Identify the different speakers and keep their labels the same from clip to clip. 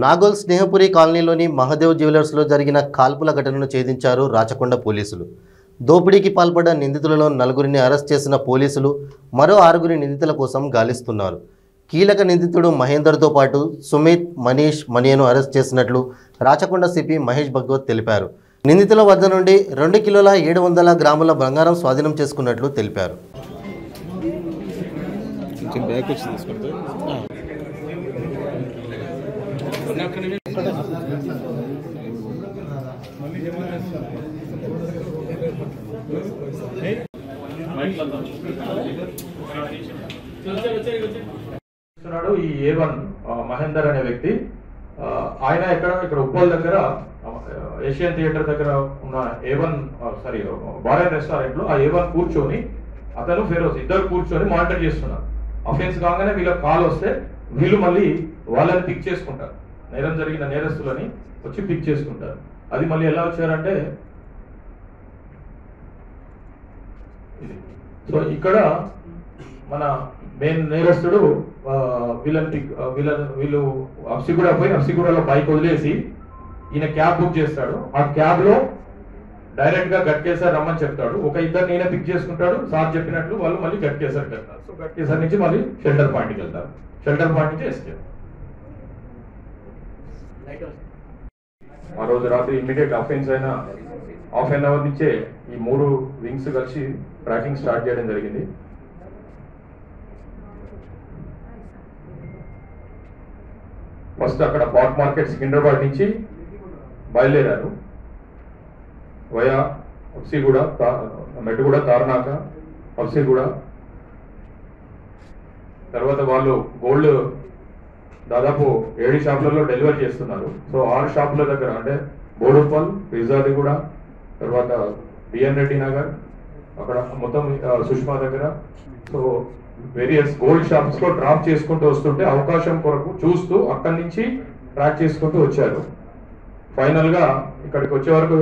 Speaker 1: నాగోల్ స్నేహపురి కాలనీలోని మహదేవ్ జ్యువెలర్స్లో జరిగిన కాల్పుల ఘటనను ఛేదించారు రాచకొండ పోలీసులు. దోపిడీకి పాల్పడ్డ నిందితులలో 4గురిని అరెస్ట్ చేసిన పోలీసులు మరో 6గురి నిందితుల కోసం గాలిస్తున్నారు. కీలక నిందితుడు మహేందర్తో పాటు సుమిత్, మనీష్, మణియను అరెస్ట్ చేసినట్లు రాచకొండ సిపి మహేష్ భగవత్ తెలిపారు. నిందితుల వద్ద నుండి 2 కిలోల 700 గ్రాముల బంగారం స్వాధీనం చేసుకున్నట్లు తెలిపారు.
Speaker 2: ఈ A1 మహేందర్ అనే వ్యక్తి ఆయన ఇక్కడ ఉప్పల్ దగ్గర ఏషియన్ థియేటర్ దగ్గర ఉన్న A1 బార్ అండ్ రెస్టారెంట్ లో ఆ A1 కూర్చొని అతను ఫెరోజ్ ఇద్దరు కూర్చొని మానిటర్ చేస్తున్నారు. అఫెన్స్ కాగానే వీళ్ళకి కాల్ వస్తే వీళ్ళు మళ్ళీ వాళ్ళని పిక్ చేసుకుంటారు. నేరం జరిగిన నేరస్తులని వచ్చి పిక్ చేసుకుంటారు. అది మళ్ళీ ఎలా వచ్చారంటే ఇది. సో ఇక్కడ మన మెయిన్ నేరస్తుడు వీళ్ళు అఫ్సిగూడ పోయి అఫ్సిగూడలో బైక్ వదిలేసి ఈయన క్యాబ్ బుక్ చేస్తాడు. ఆ క్యాబ్ లో డైరెక్ట్ గా గట్కేసర్ రమ్మని చెప్తాడు. ఒక ఇద్దరు నేనే పిక్ చేసుకుంటాడు. సార్ చెప్పినట్లు వాళ్ళు మళ్ళీ గట్కేసర్కి వెళ్తారు. సో గట్కేసర్ నుంచి మళ్ళీ షెల్టర్ పాయింట్కి వెళ్తారు. షెల్టర్ పాయింట్ నుంచి ఎస్కేప్. ఆ రోజు రాత్రి ఇమ్మీడియట్ అఫెన్స్ అయిన హాఫ్ అన్ అవర్ నుంచే ఈ 3 వింగ్స్ కలిసి ట్రాకింగ్ స్టార్ట్ చేయడం జరిగింది. ఫస్ట్ అక్కడ పాట్ మార్కెట్ సికింద్రాబాద్ నుంచి బయలుదేరారు. వయా అఫ్సిగూడ, మెట్టుగూడ, తార్నాక, అఫ్సిగూడ. తర్వాత వాళ్ళు గోల్డ్ దాదాపు 7 షాపులలో డెలివరీ చేస్తున్నారు. సో 6 షాపుల దగ్గర అంటే బోడుప్పల్, పిజ్జాదిగూడ, తర్వాత బిఎన్ రెడ్డి నగర్, అక్కడ మొత్తం సుష్మా దగ్గర, సో వేరియస్ గోల్డ్ షాప్స్ లో డ్రాప్ చేసుకుంటూ వస్తుంటే అవకాశం కొరకు చూస్తూ అక్కడి నుంచి ట్రాక్ చేసుకుంటూ వచ్చారు. ఫైనల్ గా ఇక్కడికి వచ్చే వరకు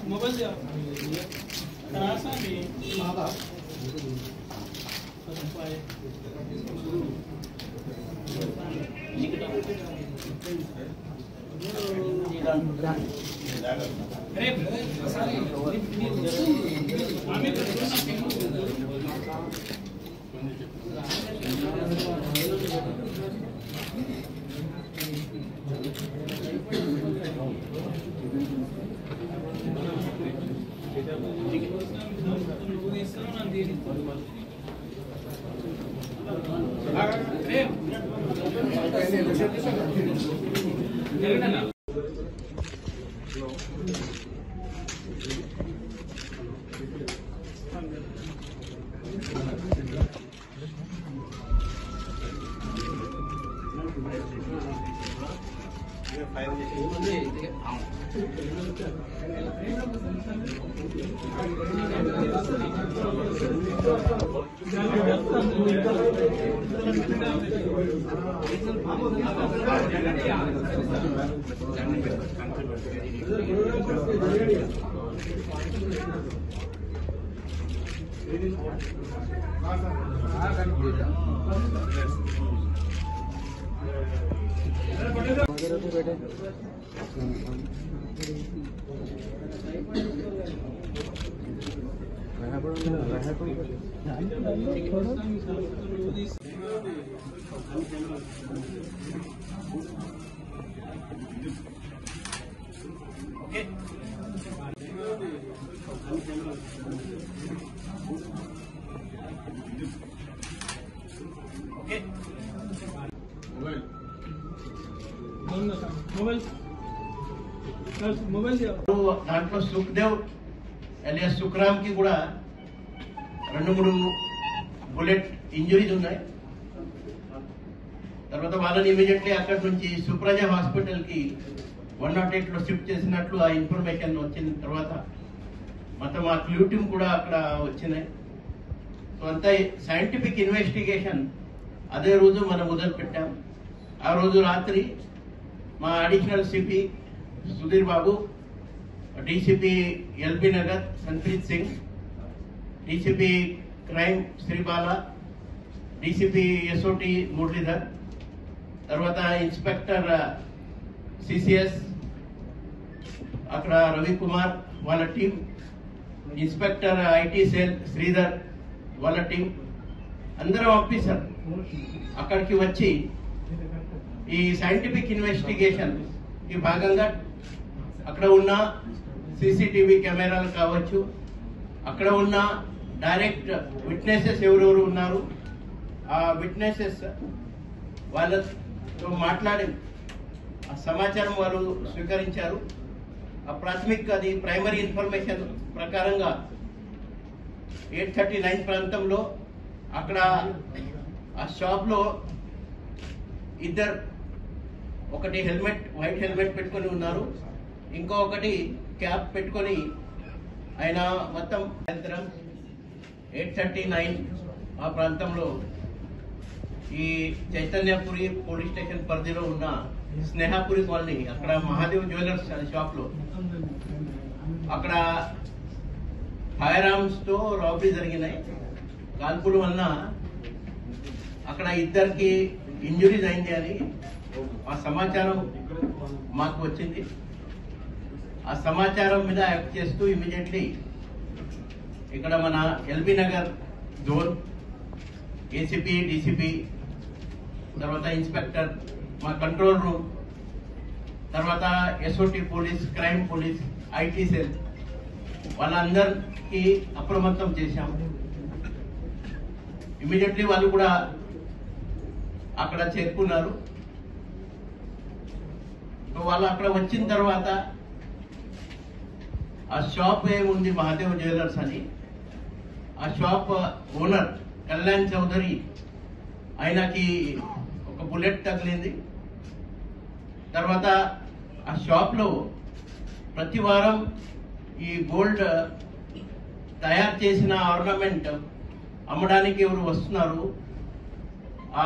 Speaker 3: मोबाइल దాంట్లో సుఖ్దేవ్ అలియాస్ సుఖ్రామ్ కి కూడా 2-3 బుల్లెట్ ఇంజరీస్ ఉన్నాయి. తర్వాత వాళ్ళని ఇమీడియట్లీ అక్కడి నుంచి సుప్రజ హాస్పిటల్ కి 108 లో షిఫ్ట్ చేసినట్లు ఆ ఇన్ఫర్మేషన్ వచ్చిన తర్వాత మొత్తం ఆ క్లూ టీమ్ కూడా అక్కడ వచ్చినాయి. సో అంతా సైంటిఫిక్ ఇన్వెస్టిగేషన్ అదే రోజు మనం మొదలు పెట్టాం. ఆ రోజు రాత్రి మా additional CP Sudheer Babu, DCP LB Nagar Sampreeth Singh, DCP crime Sribala, DCP SOT Muralidhar, తర్వాత ఇన్స్పెక్టర్ సిసిఎస్ అక్కడ రవికుమార్ వాళ్ళ team, inspector IT cell Sridhar వాళ్ళ టీం, అందరం ఆఫీసర్ అక్కడికి వచ్చి ఈ సైంటిఫిక్ ఇన్వెస్టిగేషన్ ఈ భాగంగా అక్కడ ఉన్న సీసీటీవీ కెమెరాలు కావచ్చు, అక్కడ ఉన్న డైరెక్ట్ విట్నెసెస్ ఎవరెవరు ఉన్నారు, ఆ విట్నెసెస్ వాళ్ళతో మాట్లాడి ఆ సమాచారం వారు స్వీకరించారు. ఆ ప్రాథమిక అది ప్రైమరీ ఇన్ఫర్మేషన్ ప్రకారంగా 8:39 ప్రాంతంలో అక్కడ ఆ షాప్ లో ఇద్దరు, ఒకటి హెల్మెట్ వైట్ హెల్మెట్ పెట్టుకొని ఉన్నారు, ఇంకొకటి క్యాప్ పెట్టుకొని ఆయన మొత్తం సాయంత్రం 8:39 ఆ ప్రాంతంలో ఈ చైతన్యపురి పోలీస్ స్టేషన్ పరిధిలో ఉన్న స్నేహపురి కాలనీ అక్కడ మహాదేవ్ జ్యువెలర్స్ షాప్ లో అక్కడ ఫైర్ ఆర్మ్స్ తో రాబరీ జరిగినాయి. కాల్పుల వలన అక్కడ ఇద్దరికి ఇంజురీస్ అయింది అని ఆ సమాచారం మాకు వచ్చింది. ఆ సమాచారం మీద యాక్ట్ చేస్తూ ఇమీడియట్లీ ఇక్కడ మన LB Nagar zone ACP, DCP, తర్వాత ఇన్స్పెక్టర్, మా కంట్రోల్ రూమ్, తర్వాత SOT police, crime police, IT cell వాళ్ళందరికీ అప్రమత్తం చేశాం. ఇమీడియట్లీ వాళ్ళు కూడా అక్కడ చేరుకున్నారు. వాళ్ళు అక్కడ వచ్చిన తర్వాత ఆ షాప్ ఏముంది మహాదేవ్ జ్యువెలర్స్ అని, ఆ షాప్ ఓనర్ కళ్యాణ్ చౌదరి ఆయనకి ఒక బుల్లెట్ తగిలింది. తర్వాత ఆ షాప్ లో ప్రతి వారం ఈ గోల్డ్ తయారు చేసిన ఆర్నమెంట్ అమ్మడానికి ఎవరు వస్తున్నారు, ఆ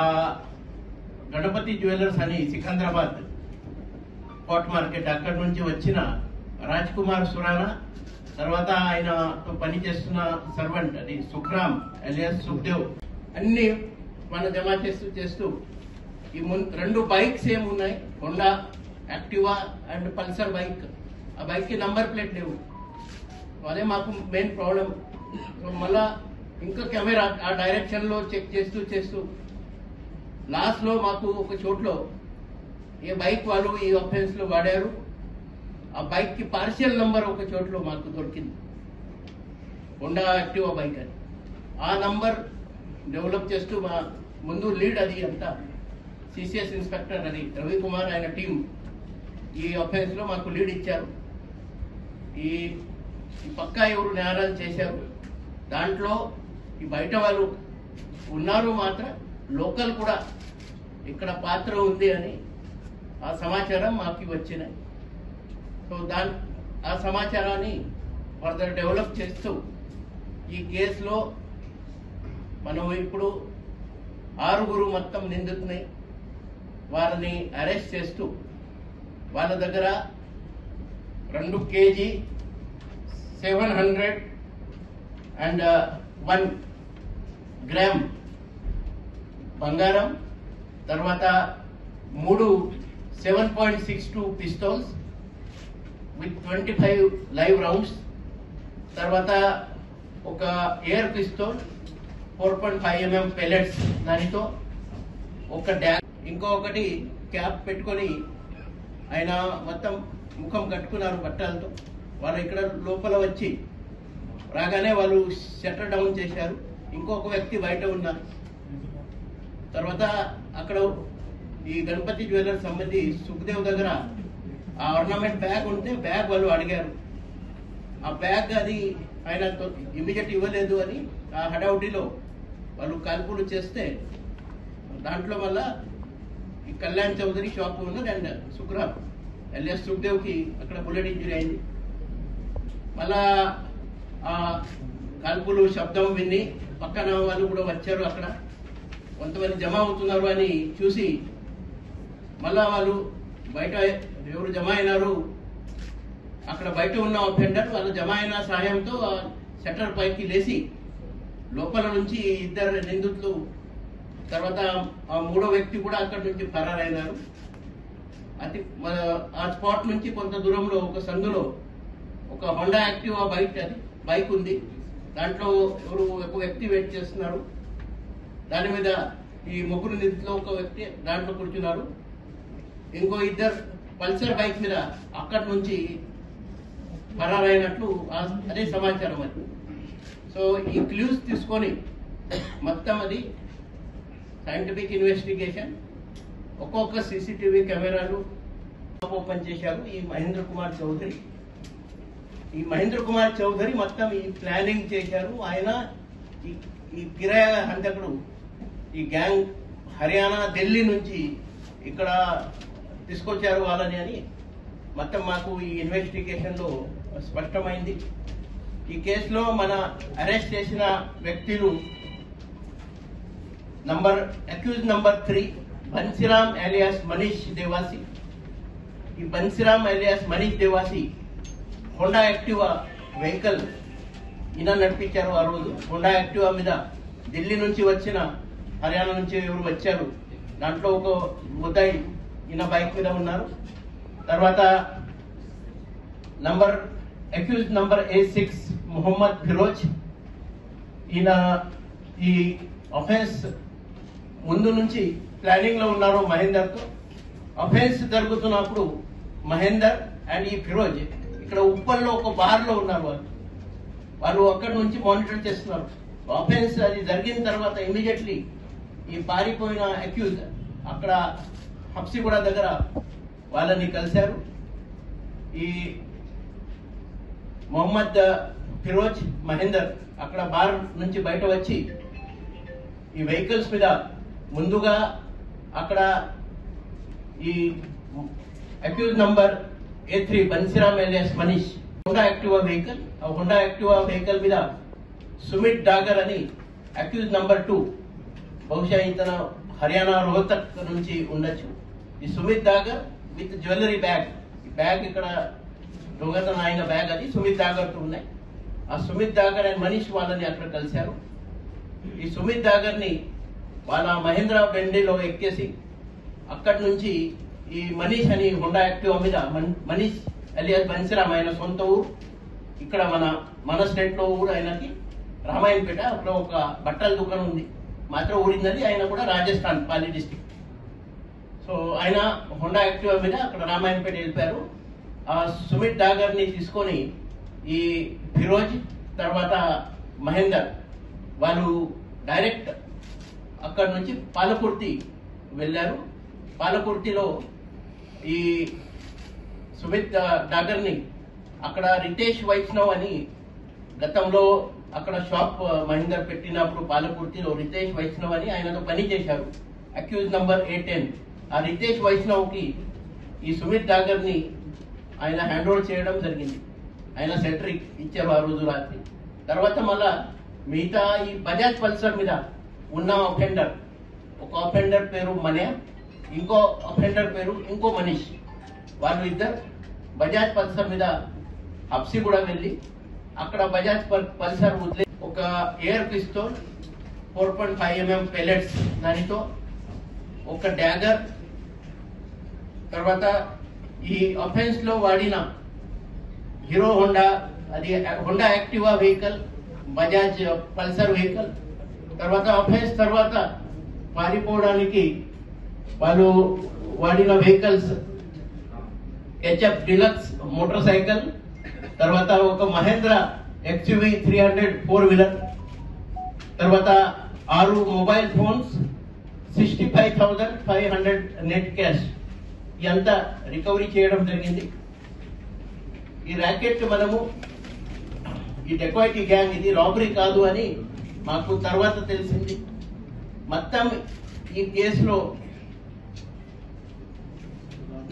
Speaker 3: గణపతి జ్యువెలర్స్ అని సికింద్రాబాద్ కోట్ మార్కెట్ అక్కడి నుంచి వచ్చిన రాజ్ కుమార్ సురానా, తర్వాత ఆయనతో పనిచేస్తున్న సర్వెంట్ అది సుఖ్రామ్ అలియాస్ సుఖ్దేవ్ అన్ని మనం జమ చేస్తూ ఈ 2 బైక్స్ ఏమున్నాయి, Honda Activa and Pulsar bike, ఆ బైక్ కి నంబర్ ప్లేట్ లేవు. అదే మాకు మెయిన్ ప్రాబ్లం. సో మళ్ళా ఇంకా కెమెరా ఆ డైరెక్షన్ లో చెక్ చేస్తూ లాస్ట్ లో మాకు ఒక చోట్లో ఏ బైక్ వాళ్ళు ఈ అఫెన్స్ లో వాడారు, ఆ బైక్ కి పార్షియల్ నంబర్ ఒక చోట్లో మాకు దొరికింది, హోండా యాక్టివా బైక్ అని. ఆ నంబర్ డెవలప్ చేస్తూ మా ముందు లీడ్ అది అంతా సిసిఎస్ ఇన్స్పెక్టర్ అది రవికుమార్ ఆయన టీం ఈ అఫెన్స్ లో మాకు లీడ్ ఇచ్చారు. ఈ పక్కా ఎవరు నేరాలు చేశారు, దాంట్లో ఈ బయట వాళ్ళు ఉన్నారు, మాత్రం లోకల్ కూడా ఇక్కడ పాత్ర ఉంది అని ఆ సమాచారం మాకు వచ్చినాయి. సో ఆ సమాచారాన్ని ఫర్దర్ డెవలప్ చేస్తూ ఈ కేసులో మనం ఇప్పుడు 6 మొత్తం నిందితుని వారిని అరెస్ట్ చేస్తూ వాళ్ళ దగ్గర 2 kg 700 అండ్ 1 గ్రామ్ బంగారం, తర్వాత 3 7.62 పిస్తోల్స్ విత్ 25 లైవ్ రౌండ్స్, తర్వాత ఒక ఎయిర్ పిస్తోల్ 4.5 mm పెల్లెట్స్ దానితో, ఒక డ్యాగ్, ఇంకొకటి క్యాప్ పెట్టుకొని ఆయన మొత్తం ముఖం కట్టుకున్నారు బట్టలతో. వాళ్ళు ఇక్కడ లోపల వచ్చి రాగానే వాళ్ళు షట్టర్ డౌన్ చేశారు. ఇంకొక వ్యక్తి బయట ఉన్నారు. తర్వాత అక్కడ ఈ గణపతి జ్యువెలర్స్ సంబంధి సుఖదేవ్ దగ్గర ఆ ఆర్నమెంట్ బ్యాగ్ ఉంటే బ్యాగ్ వాళ్ళు అడిగారు. ఆ బ్యాగ్ అది ఆయన ఇమీడియట్ ఇవ్వలేదు అని ఆ హడావుడిలో వాళ్ళు కాల్పులు చేస్తే దాంట్లో మళ్ళా ఈ Kalyan Chaudhary shop owner and Sukhrab alias సుఖ్దేవ్కి అక్కడ బుల్లెట్ ఇంజరీ అయింది. మళ్ళా ఆ కాల్పులు శబ్దం విని పక్కన వాళ్ళు కూడా వచ్చారు. అక్కడ కొంతమంది జమ అవుతున్నారు అని చూసి మళ్ళా వాళ్ళు బయట ఎవరు జమ అయినారు, అక్కడ బయట ఉన్న అఫెండర్ వాళ్ళు జమ అయిన సహాయంతో షట్టర్ పైకి లేచి లోపల నుంచి 2 నిందితులు, తర్వాత ఆ 3వ వ్యక్తి కూడా అక్కడ నుంచి ఫరారైనారు. ఆ స్పాట్ నుంచి కొంత దూరంలో ఒక సందులో ఒక హోండా యాక్టివా బైక్ ఉంది. దాంట్లో ఒక వ్యక్తి వెయిట్ చేస్తున్నారు. దాని మీద ఈ 3 నిందితులు ఒక వ్యక్తి దాంట్లో కూర్చున్నారు. ఇంకో 2 పల్సర్ బైక్ మీద అక్కడి నుంచి ఫరారైనట్లు అదే సమాచారం అది. సో ఈ క్లూస్ తీసుకొని మొత్తం అది సైంటిఫిక్ ఇన్వెస్టిగేషన్, ఒక్కొక్క సీసీటీవీ కెమెరాలు ఓపెన్ చేశారు. ఈ మహేంద్ర కుమార్ చౌదరి మొత్తం ఈ ప్లానింగ్ చేశారు. ఆయన ఈ కిరాయ హంతకుడు ఈ గ్యాంగ్ హర్యానా, ఢిల్లీ నుంచి ఇక్కడ తీసుకొచ్చారు వాళ్ళని అని మొత్తం మాకు ఈ ఇన్వెస్టిగేషన్ లో స్పష్టమైంది. ఈ కేసులో మన అరెస్ట్ చేసిన వ్యక్తులు accused number 3 Bansiram alias Manish Devasi. ఈ Bansiram alias Manish Devasi Honda Activa vehicle ఈయన నడిపించారు. ఆ రోజు హోండా యాక్టివా మీద ఢిల్లీ నుంచి వచ్చిన, హర్యానా నుంచి ఎవరు వచ్చారు, దాంట్లో ఒక ముద్దాయి ఈయన బైక్ మీద ఉన్నారు. తర్వాత accuse number A6 Mohammed Firoz. ఈయన ఈ అఫెన్స్ ముందు నుంచి ప్లానింగ్ లో ఉన్నారు మహేందర్తో. అఫెన్స్ జరుగుతున్నప్పుడు మహేందర్ అండ్ ఈ ఫిరోజ్ ఇక్కడ ఉప్పల్లో ఒక బార్ లో ఉన్నారు. వాళ్ళు అక్కడి నుంచి మానిటర్ చేస్తున్నారు. అఫెన్స్ అది జరిగిన తర్వాత ఇమీడియట్లీ ఈ పారిపోయిన అక్యూజ్ అక్కడ హబ్సిగూడ దగ్గర వాళ్ళని కలిశారు. ఈ మొహమ్మద్ ఫిరోజ్, మహేందర్ అక్కడ బార్ నుంచి బయట వచ్చి ఈ వెహికల్స్ మీద ముందుగా అక్కడ ఈ accused number A3 Bansiram alias Manish Honda Activa vehicle, ఆ హోండా యాక్టివా వెహికల్ మీద సుమిత్ డాగర్ అని అక్యూజ్ నంబర్ 2, బహుశా ఇతను హర్యానా రోహతక్ నుంచి ఉండొచ్చు. ఈ Sumit Dagar with jewellery bag, ఈ బ్యాగ్ ఇక్కడ దొంగతనం అయిన బ్యాగ్ అది సుమిత్ డాగర్ తో ఉన్నాయి. ఆ సుమిత్ డాగర్ అండ్ మనీష్ వాళ్ళని అక్కడ కలిశారు. ఈ సుమిత్ డాగర్ ని వాళ్ళ మహేంద్ర బెండీలో ఎక్కేసి అక్కడి నుంచి ఈ మనీష్ అని హోండా యాక్టివా మీద, మనీష్ ఎలియాస్ బన్సీరామ్ ఆయన సొంత ఊరు ఇక్కడ మన స్టేట్ లో ఊరు ఆయనకి రామాయణపేట. అక్కడ ఒక బట్టల దుకాణం ఉంది, మాత్రం ఊరిందని. ఆయన కూడా రాజస్థాన్ పాలి డిస్టిక్. సో ఆయన హోండా యాక్టివా మీద అక్కడ రామాయణపేట వెళ్ళిపోయారు. ఆ సుమిత్ డాగర్ ని తీసుకొని ఈ ఫిరోజ్ తర్వాత మహేందర్ వాళ్ళు డైరెక్ట్ అక్కడ నుంచి పాలకుర్తి వెళ్ళారు. పాలకుర్తిలో ఈ సుమిత్ డాగర్ ని అక్కడ రితేష్ వైష్ణవ్ అని గతంలో అక్కడ షాప్ మహేందర్ పెట్టినప్పుడు పాలకుర్తిలో రితేష్ వైష్ణవ్ అని ఆయనతో పని చేశారు. Accuse number A10. ఆ రితేష్ వైష్ణవ్ కి ఈ సుమిత్ డాగర్ ని ఆయన హ్యాండ్ ఓవర్ చేయడం జరిగింది. ఆయన సెంట్రిక్ ఇచ్చారు ఆ రోజు రాత్రి. తర్వాత మళ్ళా మిగతా ఈ బజాజ్ పల్సర్ మీద ఉన్న అఫెండర్, ఒక అఫెండర్ పేరు మనే, ఇంకో అఫెండర్ పేరు ఇంకో మనీష్, వాళ్ళు ఇద్దరు బజాజ్ పల్సర్ మీద హబ్సిగూడ వెళ్ళి అక్కడ బజాజ్ పల్సర్ వదిలే ఒక ఎయిర్ పిస్తోల్ 4.5 mm పెల్లెట్స్ దానితో ఒక డ్యాగర్, తర్వాత ఈ అఫెన్స్ లో వాడిన హీరో హోండా, అది Honda Activa vehicle, Bajaj Pulsar vehicle, తర్వాత అఫెన్స్ తర్వాత పారిపోవడానికి వాళ్ళు వాడిన vehicles HF deluxe motor cycle, తర్వాత ఒక మహేంద్ర XUV 300 4 వీలర్, తర్వాత 6 మొబైల్ ఫోన్స్, 65,500 నెట్ క్యాష్ ఇదంతా రికవరీ చేయడం జరిగింది. ఈ ర్యాకెట్ మనము ఈ డెకాయిటీ గ్యాంగ్ ఇది రాబరీ కాదు అని మాకు తర్వాత తెలిసింది. మొత్తం ఈ కేసులో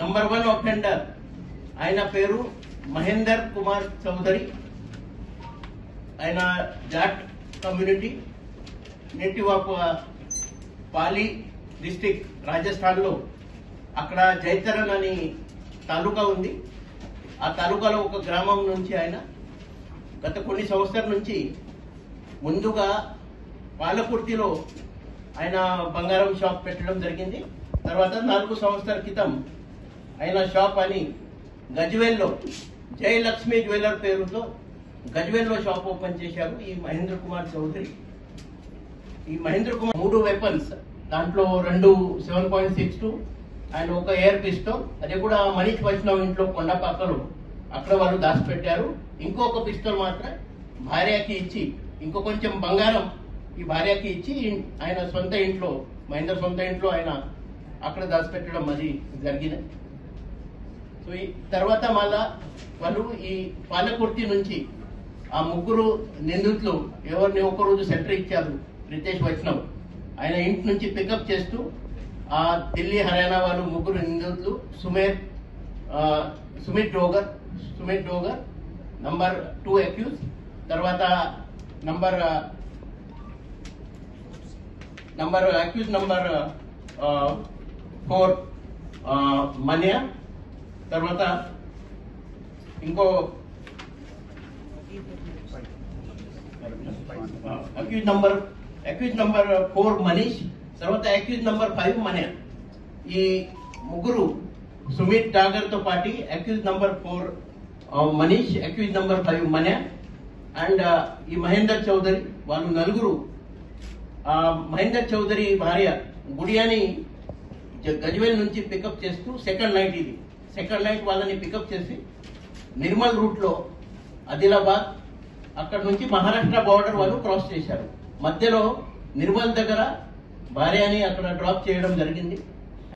Speaker 3: నంబర్ 1 అఫెండర్ ఆయన పేరు మహేందర్ కుమార్ చౌదరి. ఆయన జాట్ కమ్యూనిటీ, నేటివ్ ఆఫ్ పాలి డిస్ట్రిక్ట్ రాజస్థాన్ లో. అక్కడ జైతరన్ అని తాలూకా ఉంది. ఆ తాలూకాలో ఒక గ్రామం నుంచి ఆయన గత కొన్ని సంవత్సరాల నుంచి ముందుగా పాలకుర్తిలో ఆయన బంగారం షాప్ పెట్టడం జరిగింది. తర్వాత 4 సంవత్సరాల క్రితం ఆయన షాప్ అని గజ్వేల్లో జయలక్ష్మి జ్యువెలర్ పేరుతో గజ్వేల్లో షాప్ ఓపెన్ చేశారు ఈ మహేంద్ర కుమార్ చౌదరి. ఈ మహేంద్ర కుమార్ 3 వెపన్స్, దాంట్లో 2 7.62 అండ్ ఒక ఎయిర్ పిస్టల్, అది కూడా మనీష్ వైష్ణవ్ ఇంట్లో కొండపాకలో అక్కడ వాళ్ళు దాచిపెట్టారు. ఇంకొక పిస్టల్ మాత్రం భార్యకి ఇచ్చి, ఇంకో కొంచెం బంగారం ఈ భార్యకి ఇచ్చి ఆయన సొంత ఇంట్లో, మహేంద్ర సొంత ఇంట్లో ఆయన అక్కడ దాచిపెట్టడం అది జరిగింది. సో ఈ తర్వాత మళ్ళా వాళ్ళు ఈ పాలకుర్తి నుంచి ఆ 3 నిందితులు ఎవరిని ఒకరోజు సెంటర్ ఇచ్చారు రితేష్ వైష్ణవ్, ఆయన ఇంటి నుంచి పికప్ చేస్తూ ఆ ఢిల్లీ హర్యానా వాళ్ళు 3 నిందితులు సుమిత్ డోగర్ నంబర్ 2 అక్యూజ్, తర్వాత అక్యూజ్ నంబర్ 4 మన్యా, తర్వాత ఇంకో అక్యూజ్ నంబర్ 4 మనీష్, తర్వాత అక్యూజ్ నంబర్ 5 మన్యా. ఈ 3 సుమిత్ డాగర్ తో పాటు accused number 4 Manish, accused number 5 Manya and ఈ మహేందర్ చౌదరి, వాళ్ళు 4 మహేందర్ చౌదరి భార్య గుడియాని గజ్వేల్ నుంచి పికప్ చేస్తూ సెకండ్ నైట్ వాళ్ళని పికప్ చేసి నిర్మల్ రూట్ లో ఆదిలాబాద్, అక్కడ నుంచి మహారాష్ట్ర బార్డర్ వాళ్ళు క్రాస్ చేశారు. మధ్యలో నిర్మల్ దగ్గర భార్యని అక్కడ డ్రాప్ చేయడం జరిగింది.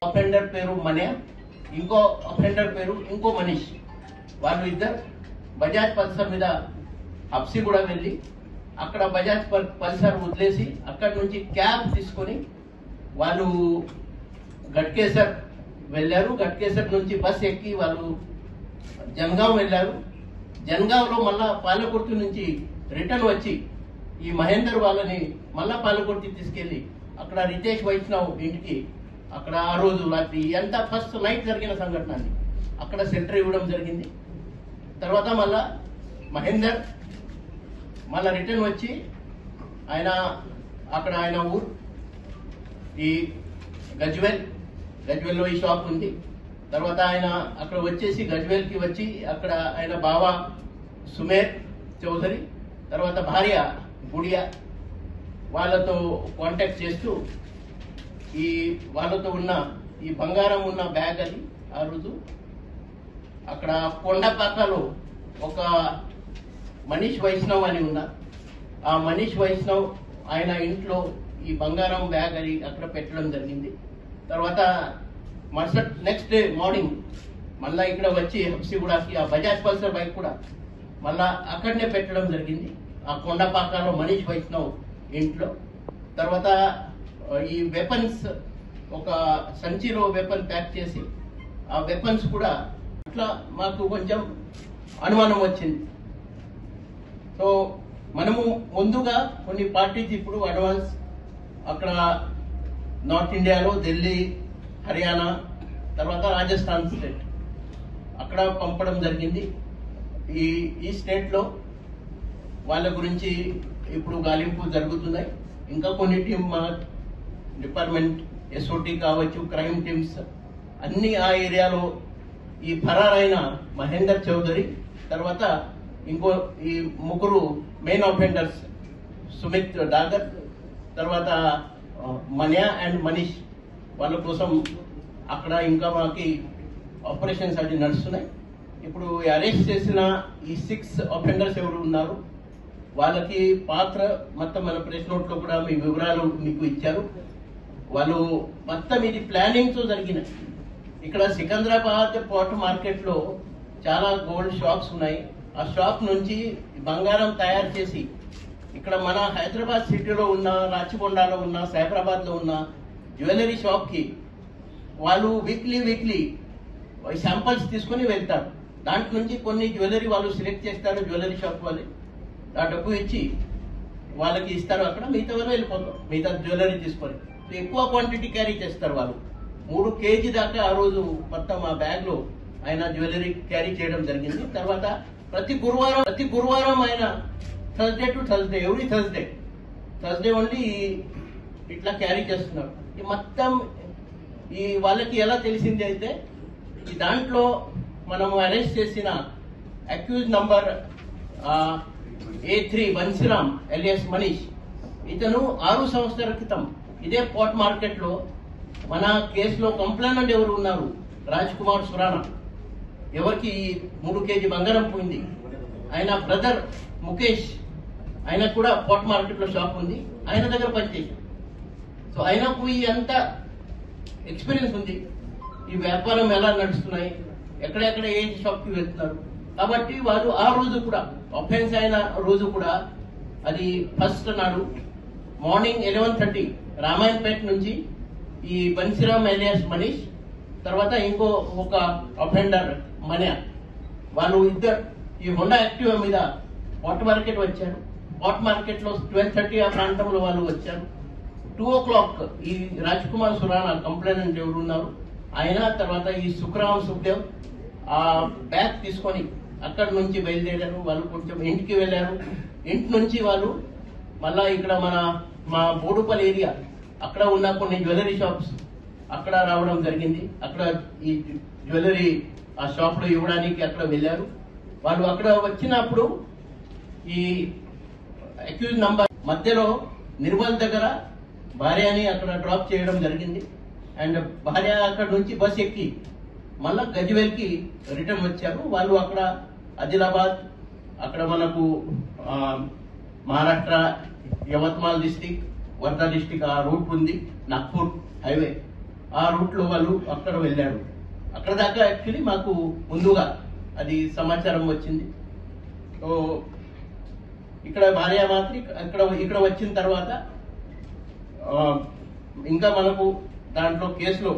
Speaker 3: అఫెండర్ పేరు మన్యా, ఇంకో అఫెండర్ పేరు ఇంకో మనీష్. వాళ్ళు ఇద్దరు బజాజ్ పల్సర్ మీద హబ్సి కూడా వెళ్ళి అక్కడ బజాజ్ పల్సర్ వదిలేసి అక్కడ నుంచి క్యాబ్ తీసుకొని వాళ్ళు గట్కేసర్ వెళ్ళారు. గట్కేసర్ నుంచి బస్ ఎక్కి వాళ్ళు జన్గావ్ వెళ్ళారు. జన్గావ్ లో మళ్ళా పాలకుర్తి నుంచి రిటర్న్ వచ్చి ఈ మహేందర్ వాళ్ళని మళ్ళా పాలకుర్తి తీసుకెళ్లి అక్కడ రితేష్ వైష్ణవ్ ఇంటికి అక్కడ ఆ రోజు రాత్రి ఎంత ఫస్ట్ నైట్ జరిగిన సంఘటన అక్కడ సెంటర్ ఇవ్వడం జరిగింది. తర్వాత మళ్ళా మహేందర్ మళ్ళా రిటర్న్ వచ్చి ఆయన ఊరు ఈ గజ్వేల్లో ఈ షాప్ ఉంది. తర్వాత ఆయన అక్కడ వచ్చేసి గజ్వేల్ కి వచ్చి అక్కడ ఆయన బావ సుమేర్ చౌదరి, తర్వాత భార్య గుడియా వాళ్ళతో కాంటాక్ట్ చేస్తూ ఈ వాళ్ళతో ఉన్న ఈ బంగారం ఉన్న బ్యాగ్ అది ఆ రోజు అక్కడ కొండపాకలో ఒక మనీష్ వైష్ణవ్ అని ఉన్నారు. ఆ మనీష్ వైష్ణవ్ ఆయన ఇంట్లో ఈ బంగారం బ్యాగ్ అది అక్కడ పెట్టడం జరిగింది. తర్వాత నెక్స్ట్ డే మార్నింగ్ మళ్ళా ఇక్కడ వచ్చి హబ్సిగూడకి ఆ బజాజ్ పల్సర్ బైక్ కూడా మళ్ళా అక్కడనే పెట్టడం జరిగింది ఆ కొండపాకలో మనీష్ వైష్ణవ్ ఇంట్లో. తర్వాత ఈ వెపన్స్ ఒక సంచిలో వెపన్ ప్యాక్ చేసి ఆ వెపన్స్ కూడా అట్లా మాకు కొంచెం అనుమానం వచ్చింది. సో మనము ముందుగా కొన్ని పార్టీస్ ఇప్పుడు అడ్వాన్స్ అక్కడ నార్త్ ఇండియాలో ఢిల్లీ, హర్యానా, తర్వాత రాజస్థాన్ స్టేట్ అక్కడ పంపడం జరిగింది. ఈ స్టేట్ లో వాళ్ళ గురించి ఇప్పుడు గాలింపు జరుగుతున్నాయి. ఇంకా కొన్ని టీం మా డిపార్ట్మెంట్ ఎస్ఓటీ కావచ్చు, క్రైమ్ టీమ్స్ అన్ని ఆ ఏరియాలో ఈ ఫరారైన మహేందర్ చౌదరి తర్వాత ఇంకో ఈ ముగ్గురు మెయిన్ ఆఫెండర్స్ సుమిత్ డాగర్ తర్వాత మన్యా అండ్ మనీష్ వాళ్ళ కోసం అక్కడ ఇంకా మాకి ఆపరేషన్స్ అది నడుస్తున్నాయి. ఇప్పుడు అరెస్ట్ చేసిన ఈ 6 ఆఫెండర్స్ ఎవరు ఉన్నారు వాళ్ళకి పాత్ర మొత్తం మన ప్రెస్ నోట్ లో కూడా మీ వివరాలు మీకు ఇచ్చారు. వాళ్ళు మొత్తం ఇది ప్లానింగ్ తో జరిగినాయి. ఇక్కడ సికింద్రాబాద్ పోర్ట్ మార్కెట్ లో చాలా గోల్డ్ షాప్స్ ఉన్నాయి. ఆ షాప్ నుంచి బంగారం తయారు చేసి ఇక్కడ మన హైదరాబాద్ సిటీలో ఉన్న, రాచకొండలో ఉన్న, సైబరాబాద్ లో ఉన్న జ్యువెలరీ షాప్ కి వాళ్ళు వీక్లీ శాంపల్స్ తీసుకుని వెళ్తారు. దాంట్ నుంచి కొన్ని జ్యువెలరీ వాళ్ళు సెలెక్ట్ చేస్తారు. జ్యువెలరీ షాప్ వాళ్ళు ఆ డబ్బు ఇచ్చి వాళ్ళకి ఇస్తారు. అక్కడ మిగతా వాళ్ళు వెళ్ళిపోతారు మిగతా జ్యువెలరీ తీసుకొని. ఎక్కువ క్వాంటిటీ క్యారీ చేస్తారు వాళ్ళు. 3 kg దాకా ఆ రోజు మొత్తం ఆ బ్యాగ్ లో ఆయన జ్యువెలరీ క్యారీ చేయడం జరిగింది. తర్వాత ప్రతి గురువారం ఆయన Thursday to Thursday every Thursday only ఇట్లా క్యారీ చేస్తున్నారు. ఈ మొత్తం ఈ వాళ్ళకి ఎలా తెలిసింది అయితే ఈ దాంట్లో మనము అరెస్ట్ చేసిన accused number A3 Bansiram alias Manish, ఇతను 6 సంవత్సరాల క్రితం ఇదే పోర్ట్ మార్కెట్ లో మన కేసులో కంప్లైంట్ ఎవరు ఉన్నారు రాజ్ కుమార్ సురానా, ఎవరికి 3 kg బంగారం పోయింది. ఆయన బ్రదర్ ముఖేష్, ఆయన కూడా పోర్ట్ మార్కెట్ లో షాప్ ఉంది, ఆయన దగ్గర పనిచేశారు. సో ఆయనకు ఈ అంత ఎక్స్పీరియన్స్ ఉంది, ఈ వ్యాపారం ఎలా నడుస్తున్నాయి, ఎక్కడెక్కడ ఏ షాప్ కి వెళ్తున్నారు. కాబట్టి వాళ్ళు ఆ రోజు కూడా అఫెన్స్ అయిన రోజు కూడా అది ఫస్ట్ నాడు మార్నింగ్ 11:30 రామాయణపేట నుంచి ఈ బన్సీరామ్ ఎలియాస్ మనీష్ తర్వాత ఇంకో ఒక అఫెండర్ మన్యా, వాళ్ళు ఇద్దరు ఈ హోండా యాక్టివా మీద పోర్ట్ మార్కెట్ వచ్చారు. పోర్ట్ మార్కెట్ లో 12:30 ఆ ప్రాంతంలో వాళ్ళు వచ్చారు. 2 o'clock ఈ రాజ్ కుమార్ సురానా కంప్లైంట్ ఎవరు ఉన్నారు ఆయన తర్వాత ఈ సుఖదేవ్ ఆ బ్యాగ్ తీసుకొని అక్కడి నుంచి బయలుదేరారు. వాళ్ళు కొంచెం ఇంటికి వెళ్ళారు. ఇంటి నుంచి వాళ్ళు మళ్ళా ఇక్కడ మా బోడుపల్ ఏరియా అక్కడ ఉన్న కొన్ని జ్యువెలరీ షాప్స్ అక్కడ రావడం జరిగింది. అక్కడ ఈ జ్యువెలరీ ఆ షాప్ లో ఇవ్వడానికి అక్కడ వెళ్ళారు. వాళ్ళు అక్కడ వచ్చినప్పుడు ఈ అక్యూజ్ నంబర్ మధ్యలో నిర్మల్ దగ్గర భార్యని అక్కడ డ్రాప్ చేయడం జరిగింది. అండ్ భార్య అక్కడ నుంచి బస్ ఎక్కి మళ్ళా గజ్వేల్ కి రిటర్న్ వచ్చారు. వాళ్ళు అక్కడ ఆదిలాబాద్, అక్కడ మనకు మహారాష్ట్ర యవత్మాల్ డిస్టిక్, వర్ధా డిస్టిక్ ఆ రూట్ ఉంది, నాగ్పూర్ హైవే ఆ రూట్ లో వాళ్ళు అక్కడ వెళ్ళారు. అక్కడ దాకా యాక్చువల్లీ మాకు ముందుగా అది సమాచారం వచ్చింది. సో ఇక్కడ భార్య మాత్రం ఇక్కడ వచ్చిన తర్వాత ఇంకా మనకు దాంట్లో కేసులో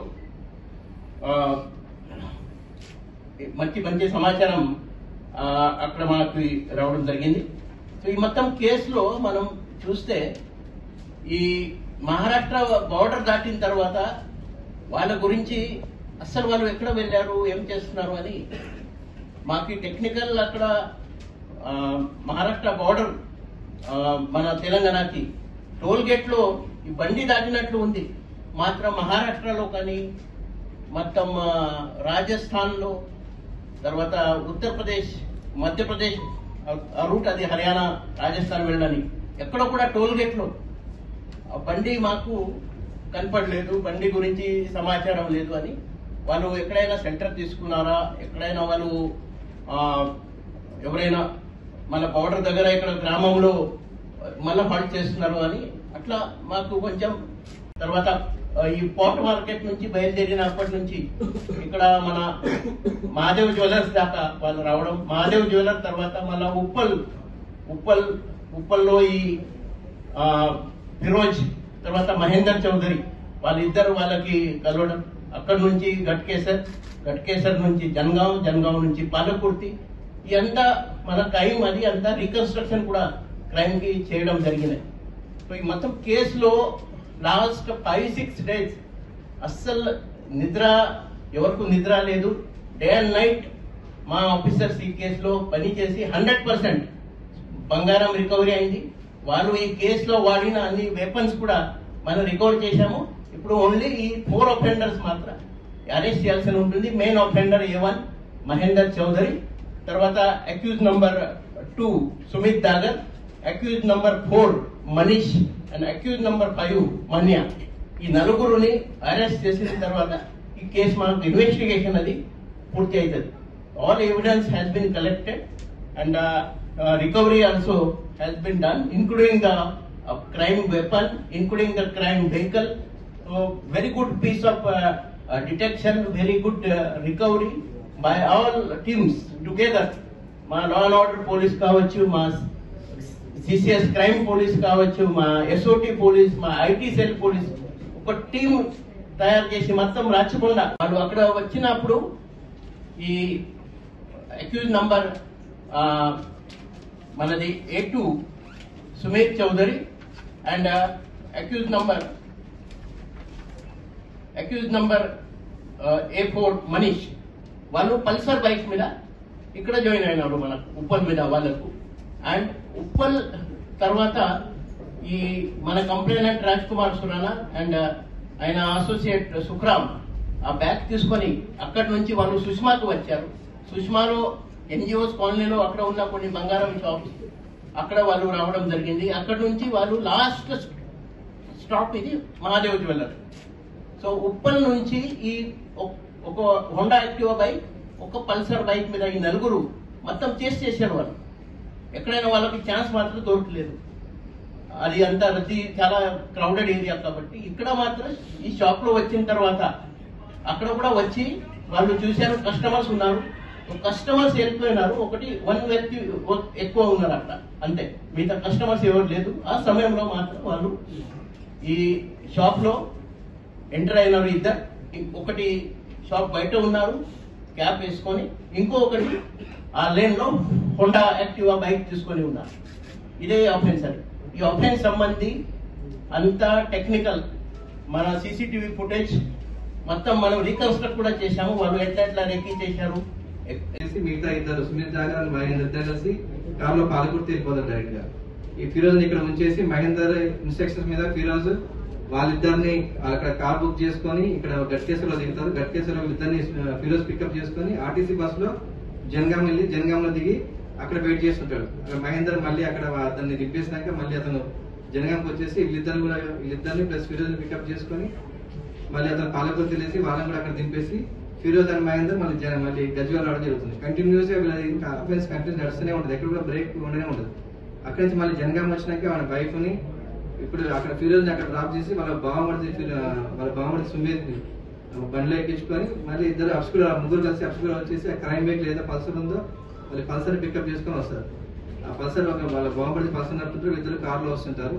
Speaker 3: మంచి సమాచారం అక్కడ మనకు రావడం జరిగింది. సో ఈ మొత్తం కేసులో మనం చూస్తే ఈ మహారాష్ట్ర బార్డర్ దాటిన తర్వాత వాళ్ళ గురించి అసలు వాళ్ళు ఎక్కడ వెళ్ళారు, ఏం చేస్తున్నారు అని మాకు టెక్నికల్ అక్కడ మహారాష్ట్ర బార్డర్ మన తెలంగాణకి టోల్ గేట్ లో ఈ బండి దాటినట్లు ఉంది. మాత్రం మహారాష్ట్రలో కానీ మొత్తం రాజస్థాన్ లో తర్వాత ఉత్తరప్రదేశ్, మధ్యప్రదేశ్ ఆ రూట్ అది హర్యానా, రాజస్థాన్ వెళ్ళడానికి ఎక్కడ కూడా టోల్ గేట్ లో బండి మాకు కనపడలేదు, బండి గురించి సమాచారం లేదు అని. వాళ్ళు ఎక్కడైనా సెంటర్ తీసుకున్నారా, ఎక్కడైనా వాళ్ళు ఎవరైనా మన బార్డర్ దగ్గర ఇక్కడ గ్రామంలో మళ్ళీ హాల్ట్ చేస్తున్నారు అని అట్లా మాకు కొంచెం. తర్వాత ఈ పోర్ట్ మార్కెట్ నుంచి బయలుదేరినప్పటి నుంచి ఇక్కడ మన మహాదేవ్ జ్యువెలర్స్ దాకా వాళ్ళు రావడం, మహాదేవ్ జ్యువెలర్ తర్వాత మళ్ళా ఉప్పల్లో ఈ ఫిరోజ్ తర్వాత మహేందర్ చౌదరి వాళ్ళిద్దరు వాళ్ళకి కలవడం, అక్కడ నుంచి గట్కేసర్ నుంచి జన్గావ్ నుంచి పాలకుర్తి, ఇదంతా మన క్రైమ్ అది అంతా రీకన్స్ట్రక్షన్ కూడా క్రైమ్ కి చేయడం జరిగినాయి. సో ఈ మొత్తం కేసులో లాస్ట్ 5-6 days అస్సలు ఎవరికి నిద్ర లేదు. డే అండ్ నైట్ మా ఆఫీసర్స్ ఈ కేసులో పనిచేసి 100% బంగారం రికవరీ అయింది. వాళ్ళు ఈ కేసులో వాడిన అన్ని వెపన్స్ కూడా మనం రికవర్ చేశాము. ఇప్పుడు ఓన్లీ ఈ 4 అఫెండర్స్ మాత్రం అరెస్ట్ చేయాల్సి ఉంటుంది. Main offender A1 Mahender Chowdary, తర్వాత accuse number 2 Sumit dagger, accuse number 4 Manish and accused number 5 మన్యా. ఈ నలుగురుని అరెస్ట్ చేసిన తర్వాత ఈ కేసు మనకు ఇన్వెస్టిగేషన్ అది పూర్తి అవుతుంది. All evidence has been collected and recovery also has been done, including the crime weapon, including the crime vehicle. So very good piece of detection, very good recovery by all teams together. మా law and order police కావచ్చు, మా CCS crime police కావచ్చు, మా SOT police, మా IT cell police, ఒక team తయారు చేసి మొత్తం రాచకొండ వాళ్ళు అక్కడ వచ్చినప్పుడు ఈ అక్యూజ్ నంబర్ మనది A2 Sumit Chaudhary and accused number A4 Manish వాళ్ళు పల్సర్ బైక్ మీద ఇక్కడ జాయిన్ అయినారు మన ఉప్పల్ మీద వాళ్ళకు. అండ్ ఉప్పల్ తర్వాత ఈ మన కంప్లైనెంట్ రాజ్ కుమార్ సురానా అండ్ ఆయన అసోసియేట్ సుఖ్రామ్ ఆ బ్యాగ్ తీసుకొని అక్కడి నుంచి వాళ్ళు సుష్మాకు వచ్చారు. సుష్మాలో NGOs కాలనీలో అక్కడ ఉన్న కొన్ని బంగారం షాప్స్ అక్కడ వాళ్ళు రావడం జరిగింది. అక్కడ నుంచి వాళ్ళు లాస్ట్ స్టాప్ ఇది మహాదేవ్ జ్యువెలర్. సో ఉప్పల్ నుంచి ఈ ఒక హోండా యాక్టివా బైక్, ఒక పల్సర్ బైక్ మీద ఈ నలుగురు మొత్తం చేశారు. వాళ్ళు ఎక్కడైనా వాళ్ళకి ఛాన్స్ మాత్రం దొరకలేదు. అది అంతా రద్దీ, చాలా క్రౌడెడ్ ఏరియా కాబట్టి. ఇక్కడ మాత్రం ఈ షాప్ లో వచ్చిన తర్వాత అక్కడ కూడా వచ్చి వాళ్ళు చూశారు కస్టమర్స్ ఉన్నారు, కస్టమర్స్ వెళ్ళిపోయినారు. 1 వ్యక్తి ఎక్కువ ఉన్నారు అక్కడ, అంతే. మిగతా కస్టమర్స్ ఎవరు లేదు. ఆ సమయంలో మాత్రం వాళ్ళు ఈ షాప్ లో ఎంటర్ అయినారు. ఇద్దరు, ఒకటి షాప్ బయట ఉన్నారు క్యాప్ వేసుకొని, ఇంకొకటి ఆ లేన్ లో హోండా యాక్టివా బైక్ తీసుకొని ఉన్నారు. ఇదే ఆఫెన్స్ అది. ఈ ఆఫెన్స్ సంబంధి అంతా టెక్నికల్ మన CCTV ఫుటేజ్ మొత్తం మనం రీకన్స్ట్రక్ట్ కూడా చేశాము. వాళ్ళు ఎట్లా రెక్కి చేశారు.
Speaker 4: మిగతా ఇద్దరు సుమిత్ దాగర్ అండ్ మహేందర్ ఇద్దరు కలిసి కారులో పాలకుర్తి వెళ్ళిపోతారు డైరెక్ట్ గా. ఈ ఫిరోజ్ ఇక్కడ ఉంచేసి మహేందర్ ఇన్స్ట్రక్షన్స్ మీద ఫిరోజ్ వాళ్ళిద్దరిని అక్కడ కార్ బుక్ చేసుకొని ఇక్కడ గట్కేశ్వరలో దిగుతారు. గట్కేశ్వరలో ఇద్దరిని ఫిరోజ్ పికప్ చేసుకొని ఆర్టీసీ బస్ లో జనగాం వెళ్ళి జనగాంలో దిగి అక్కడ వెయిట్ చేస్తుంటాడు. మహేందర్ మళ్ళీ అక్కడ అతన్ని దింపేసినాక మళ్ళీ అతను జనగాంకి వచ్చేసి వీళ్ళిద్దరిని ప్లస్ ఫిరోజ్ పికప్ చేసుకొని మళ్ళీ అతను పాలకుర్తి వెళ్ళేసి వాళ్ళని కూడా అక్కడ దింపేసి ఫిరోజ్ అండ్ మహేందర్ మళ్ళీ గజ్వేల్ రావడం జరుగుతుంది. కంటిన్యూస్ గా ఇంకా అఫెన్స్ కంటిన్యూస్ నడుస్తూనే ఉంటుంది, ఎక్కడ కూడా బ్రేక్ ఉండనే ఉండదు. అక్కడి నుంచి మళ్ళీ జనగాం వచ్చినాక వాళ్ళ వైఫ్ ని ఇప్పుడు అక్కడ ఫిరోజ్ అక్కడ డ్రాప్ చేసి వాళ్ళ బావమర్ది సుమేత్ బండిలో ఎక్కించుకొని మళ్ళీ ఇద్దరు ముగ్గురు కలిసి అప్స్కూర్ వచ్చేసి ఆ క్రైమ్ బైక్ లేదా పల్సర్ ఉందో మళ్ళీ పల్సర్ పికప్ చేసుకొని వస్తారు. ఆ పల్సర్ వాళ్ళ బావమర్ది పల్సర్ నడుపుతుంటారు, ఇద్దరు కార్లో వస్తుంటారు.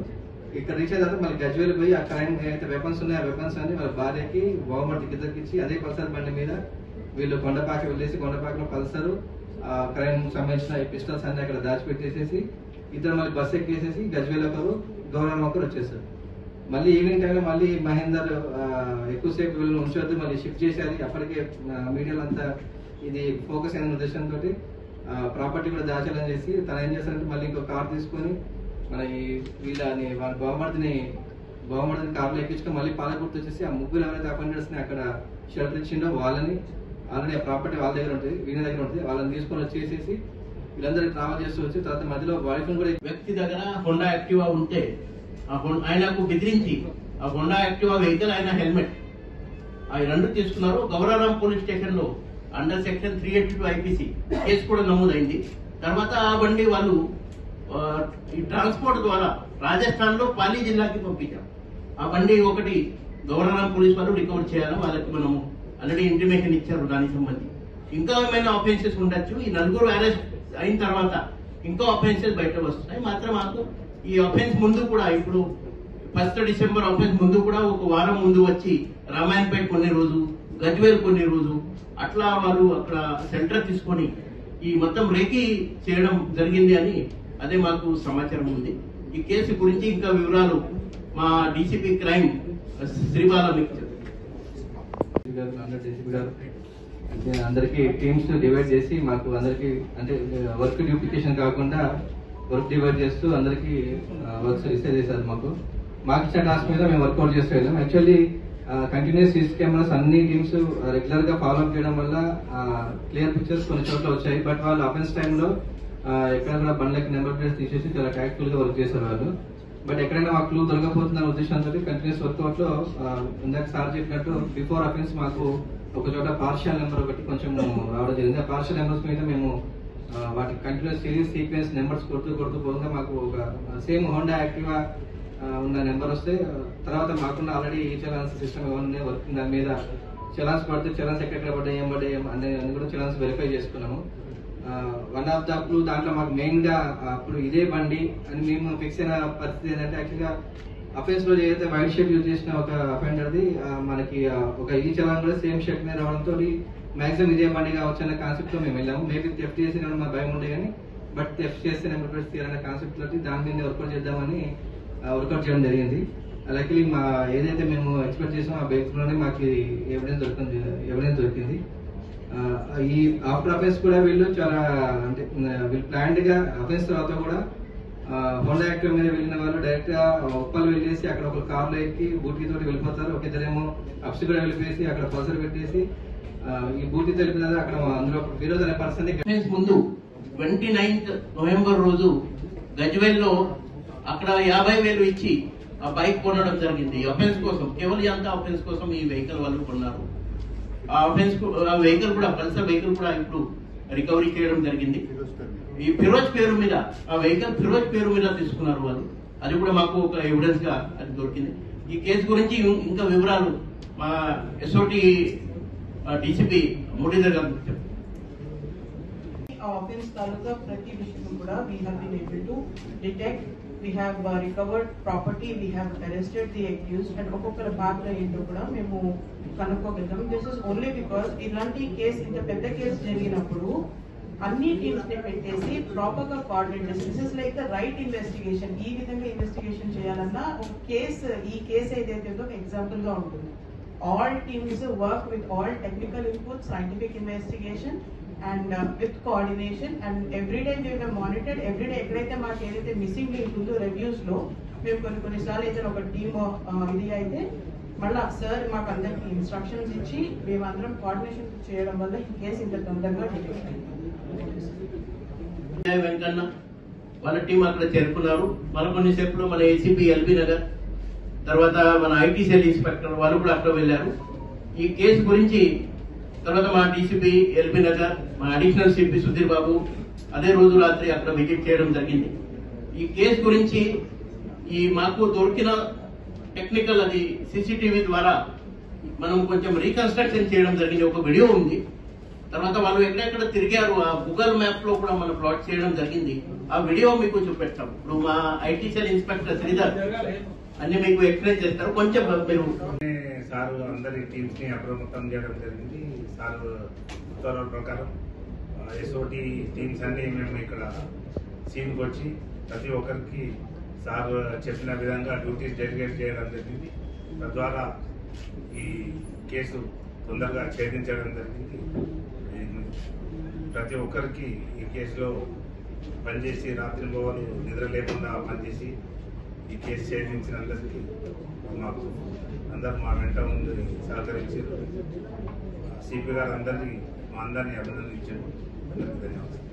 Speaker 4: ఇక్కడ రీచ్ అయిన తర్వాత మళ్ళీ గజ్వేల్ పోయి ఆ క్రైమ్ ఏదైతే వెపన్స్ ఉన్నాయో ఆ వెపన్స్ అన్ని వాళ్ళ భార్యకి బావమర్దికి ఇద్దరికి ఇచ్చి అదే పల్సర్ బండి మీద వీళ్ళు కొండపాక వెళ్ళేసి కొండపాకలో పల్సర్ ఆ క్రైమ్ సంబంధించిన పిస్టల్స్ అన్ని అక్కడ దాచిపెట్టేసేసి ఇద్దరు మళ్ళీ బస్ ఎక్కేసేసి గజ్వేల్ ఒకరు గౌరవం ఒకరు వచ్చేసారు. మళ్ళీ ఈవినింగ్ టైంలో మళ్ళీ మహేందర్ ఎక్కువసేపు వీళ్ళని ఉంచొద్దు, మళ్ళీ షిఫ్ట్ చేసేది. అప్పటికే మీడియాలో అంతా ఇది ఫోకస్ అయిన ఉద్దేశంతో ప్రాపర్టీ కూడా దాచాలని చేసి తను ఏం చేస్తారంటే మళ్ళీ ఇంకో కార్ తీసుకొని మన వీళ్ళని వాళ్ళ బావమర్దిని కార్లో ఎక్కించుకొని మళ్ళీ పాలకుర్తి వచ్చేసి ఆ ముగ్గురు ఎవరైతే అపాయింటెడ్స్ ని అక్కడ షెల్టర్ ఇచ్చిండో వాళ్ళని ఆల్రెడీ ఆ ప్రాపర్టీ వాళ్ళ దగ్గర ఉంటుంది, వీళ్ళ దగ్గర ఉంటుంది, వాళ్ళని తీసుకొని వచ్చేసేసి వీళ్ళందరికీ ట్రావెల్ చేస్తూ వచ్చి తర్వాత మధ్యలో వైఫ్ కూడా
Speaker 3: వ్యక్తి దగ్గర హోండా యాక్టివా ఉంటే ఆయనకు బెదిరించి ఆ హోండా యాక్టివా వెహికల్, ఆయన హెల్మెట్, ఆ రెండు తీసుకున్నారు. గౌరారం పోలీస్ స్టేషన్ లో అండర్ సెక్షన్ 382 IPC కేసు కూడా నమోదైంది. తర్వాత ఆ బండి వాళ్ళు ఈ ట్రాన్స్పోర్ట్ ద్వారా రాజస్థాన్ లో పాలీ జిల్లాకి పంపించాం. ఆ బండి ఒకటి గవర్నర్ పోలీస్ వాళ్ళు రికవర్ చేయాలి, వాళ్ళకి మనం ఆల్రెడీ ఇంటిమేషన్ ఇచ్చారు. దానికి సంబంధించి ఇంకా ఏమైనా ఆఫెన్సెస్ ఉండొచ్చు. ఈ నలుగురు అరెస్ట్ అయిన తర్వాత ఇంకా ఆఫెన్సెస్ బయట వస్తున్నాయి. మాత్రం మాకు ఈ ఆఫెన్స్ ముందు కూడా ఇప్పుడు 1 డిసెంబర్ ఆఫెన్స్ ముందు కూడా ఒక వారం ముందు వచ్చి రామాయణపేట కొన్ని రోజు, గజ్వేల్ కొన్ని రోజు అట్లా వాళ్ళు అక్కడ సెంటర్ తీసుకొని ఈ మొత్తం రేకీ చేయడం జరిగింది అని అదే మాకు సమాచారం ఉంది. ఈ కేసు గురించి ఇంకా వివరాలు మా DCP క్రైమ్ శ్రీబాల
Speaker 4: అందరికి టీమ్స్ డివైడ్ చేసి మాకు అందరికి అంటే వర్క్ డ్యూప్లికేషన్ కాకుండా వర్క్ డివైడ్ చేస్తూ అందరికీ వర్క్స్ రిసైజ్ చేశారు. మాకు ఇచ్చిన టాస్క్ మీద మేము వర్కౌట్ చేస్తూ వెళ్ళాం. యాక్చువల్లీ కంటిన్యూస్ సీసీ కెమెరాస్ అన్ని టీమ్స్ రెగ్యులర్ గా ఫాలో అప్ చేయడం వల్ల క్లియర్ పిక్చర్స్ కొన్ని చోట్ల వచ్చాయి. బట్ వాళ్ళు అఫెన్స్ టైంలో ఎక్కడ కూడా బండ్లకి నెంబర్ ప్లేట్స్ తీసేసి చాలా ట్యాక్టికల్ గా వర్క్ చేశారు వాళ్ళు. బట్ ఎక్కడైనా మాకు క్లూ దొరకపోతుందన్న ఉద్దేశంతో కంటిన్యూస్ వర్కౌట్ లో ఇందాక సార్ చెప్పినట్టు బిఫోర్ అఫెన్స్ మాకు ఒక చోట పార్షియల్ నెంబర్ ఒకటి కొంచెం రావడం జరిగింది. ఆ పార్షియల్ నెంబర్స్ మీద మేము వాటి కంటిన్యూస్ సిరీస్ సీక్వెన్స్ నెంబర్స్ కొడుతూ పోగా మాకు ఒక సేమ్ హోండా యాక్టివా ఉన్న నెంబర్ వస్తే తర్వాత మాకున్న ఆల్రెడీ ఈ చలాన్స్ సిస్టమ్ ఏమన్నా వర్కింగ్ దాని మీద చలాన్స్ పడితే చలాన్స్ ఎక్కడ పడ్డాయి ఏం పడ్డాయి అన్ని కూడా చలాన్స్ వెరిఫై చేసుకున్నాము. వన్ ఆఫ్ ద క్లూ దాంట్లో మాకు మెయిన్ గా అప్పుడు ఇదే బండి అని మేము ఫిక్స్ అయిన పరిస్థితి ఏంటంటే యాక్చువల్గా అఫెన్స్ లో ఏదైతే వైట్ షర్ట్ యూజ్ చేసిన ఒక అఫెండర్ది మనకి ఒక ఈ చలాన్ కూడా సేమ్ షర్ట్ మీద రావడంతో మాక్సిమం ఇదే బండి కావచ్చు అనే కాన్సెప్ట్ లో మేము వెళ్ళాము. మేబీ థెఫ్ట్ చేసిన మా భయం ఉండే కానీ బట్ థెఫ్ట్ చేస్తే నెంబర్ ప్లేట్స్ తీయాలనే కాన్సెప్ట్ తోటి దాని మీద వర్కౌట్ చేద్దామని వర్కౌట్ చేయడం జరిగింది. లక్కీలీ మా ఏదైతే మేము ఎక్స్పెక్ట్ చేసామో ఆ బైక్ లోనే మాకు ఎవిడెన్స్ దొరికింది. ఈ ఆఫ్టర్ అఫెన్స్ కూడా వీళ్ళు చాలా అంటే వీళ్ళు ప్లాండ్ గా అఫెన్స్ తర్వాత కూడా హోండా యాక్టివ్ మీద వెళ్ళిన వాళ్ళు డైరెక్ట్ గా ఉప్పల్ వెళ్ళేసి అక్కడ ఒక కార్ లో ఎక్కి బూటీ తోటి వెళ్ళిపోతారు. ఒక ఇద్దరేమో అప్స్ కూడా వెళ్ళిపోయేసి అక్కడ పల్సర్ పెట్టేసి ఈ బూటీ తెలిపిన అక్కడ అందులో ఫిరోజ్ అనే పర్సన్
Speaker 3: ముందు 29th నవంబర్ రోజు గజ్వేల్లో అక్కడ 50,000 ఇచ్చి ఆ బైక్ కొనడం జరిగింది. అఫెన్స్ కోసం కేవలం ఎంత అఫెన్స్ కోసం ఈ వెహికల్ వాళ్ళు కొన్నారు. ఆ వెహికల్ కూడా పల్సర్ వెహికల్ కూడా ఇప్పుడు రికవరీ చేయడం జరిగింది. ఈ ఫిరోజ్ పేరు మీద ఆ వెహికల్ ఫిరోజ్ పేరు మీద తీసుకున్నారు వాళ్ళు. అది కూడా మాకు ఒక ఎవిడెన్స్ గా అది దొరికింది. ఈ కేసు గురించి ఇంకా వివరాలు మా ఎస్ఓటి డీసీపీ మురళీధర్ గారు చెప్పారు.
Speaker 5: Offense taluka prati vishayam kuda we have been able to detect, we have recovered property, we have arrested the accused and okkokara bag lo ento kuda memu kanukogallam. This is only because ilanti case inta pedda case jariginappudu అన్ని teams ని పెట్టేసి proper గా coordinate చేసి this is like the right investigation. ఈ విధంగా investigation చేయాలన్నా ఒక case ఈ కేసు ఏదైతే ఉందో ఎగ్జాంపుల్ గా ఉంటుంది. All teams work with all technical input, scientific investigation and with coordination and every day we have monitored every day ఎక్కడైతే మాకు ఏదైతే మిస్సింగ్ లింక్ ఉందో రివ్యూస్ లో మేము కొన్నిసార్లు అయితే ఒక టీమ్ ఇది అయితే మళ్ళా సార్ మాకు అందరికి ఇన్స్ట్రక్షన్స్ ఇచ్చి మేమందరం కోఆర్డినేషన్ చేయడం వల్ల ఈ కేసు ఇంత తొందరగా డిటెక్ట్ అయింది.
Speaker 3: వెంకన్న వాళ్ళ టీం అక్కడ చేరుకున్నారు. మన కొన్నిసేపులో మన ఏసీపీ ఎల్బీ నగర్ తర్వాత మన ఐటీ సెల్ ఇన్స్పెక్టర్ వాళ్ళు కూడా అక్కడ వెళ్ళారు. ఈ కేసు గురించి తర్వాత మా డీసీపీ ఎల్బీ నగర్, మా అడిషనల్ సిపి సుధీర్ బాబు అదే రోజు రాత్రి అక్కడ విజిట్ చేయడం జరిగింది. ఈ కేసు గురించి ఈ మాకు దొరికిన టెక్నికల్ అది సీసీటీవీ ద్వారా మనం కొంచెం రీకన్స్ట్రక్షన్ చేయడం జరిగింది. ఒక వీడియో ఉంది. తర్వాత వాళ్ళు ఎక్కడెక్కడ తిరిగారు ఆ గూగుల్ మ్యాప్ లో కూడా మనం ప్లాట్ చేయడం జరిగింది. ఆ వీడియో మీకు చూపెట్టాం. ఇప్పుడు మా ఐటీ సెల్ ఇన్స్పెక్టర్ శ్రీధర్ అన్ని మీకు ఎక్స్ప్లెయిన్ చేస్తారు. కొంచెం మీరు
Speaker 6: సార్ అందరి టీమ్స్ ని అప్రమత్తం చేయడం జరిగింది. సార్ ఉత్తర్వుల ప్రకారం ఎస్ఓటి టీమ్స్ అన్ని మేము ఇక్కడ సీన్కి వచ్చి ప్రతి ఒక్కరికి సార్ చెప్పిన విధంగా డ్యూటీస్ డెలిగేట్ చేయడం జరిగింది. తద్వారా ఈ కేసు తొందరగా ఛేదించడం జరిగింది. ప్రతి ఒక్కరికి ఈ కేసులో పనిచేసి రాత్రి భవన్లు నిద్ర లేకుండా పనిచేసి ఈ కేసు ఛేదించినందరికీ మాకు అందరు మా వెంట ఉండి సహకరించారు. సిపి గారు అందరినీ మా అందరినీ అభినందించారు. అందరికీ ధన్యవాదాలు.